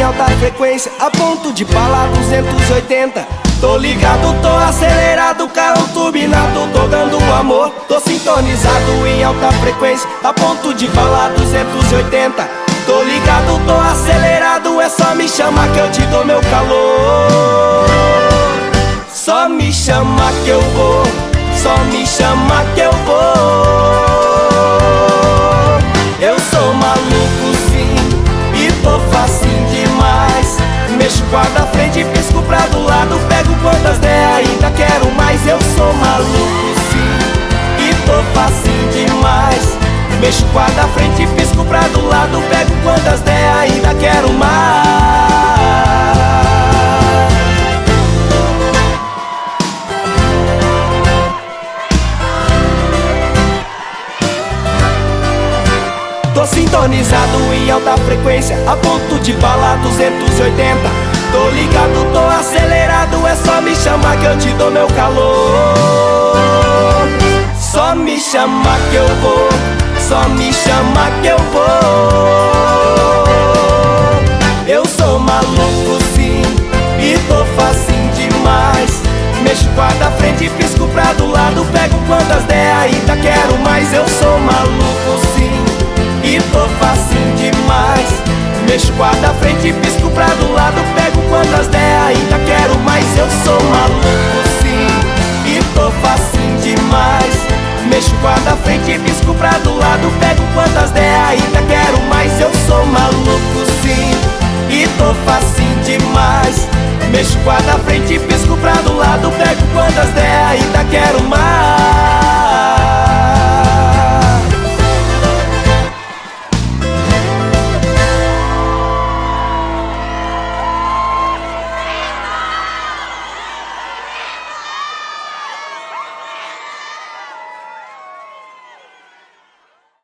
alta frequência, a ponto de bala 280. Tô ligado, tô acelerado, carro turbinado, tô dando amor. Tô sintonizado em alta frequência, a ponto de bala 280. Tô ligado, tô acelerado, é só me chamar que eu te dou meu calor. Só me chamar que eu vou, só me chamar que eu vou. Eu sou maluco sim, e tô facinho demais. Mexo quadra frente, pisco pra do lado, pego quantas der, ainda quero mais. Eu sou maluco sim, e tô facinho demais. Mexo quadra frente, pisco pra do lado, pego quantas der, ainda quero mais. Tô sintonizado em alta frequência, a ponto de bala 280. Tô ligado, tô acelerado, é só me chamar que eu te dou meu calor. Só me chamar que eu vou, só me chamar que eu vou. Eu sou maluco sim, e tô facinho demais. Mexo quadra frente, pisco pra do lado, pego quantas der, ainda quero mais. Eu sou maluco sim, e tô facinho demais. Mexo quadra frente, pisco pra do lado, pego quantas der, ainda quero mais. Eu sou maluco sim, e tô facinho demais. Mexo quadra frente, pisco pra do lado, pego quantas der, ainda quero mais. Eu sou maluco sim, e tô facinho demais. Mexo quadra frente, pisco pra do lado, pego quantas der, ainda quero mais.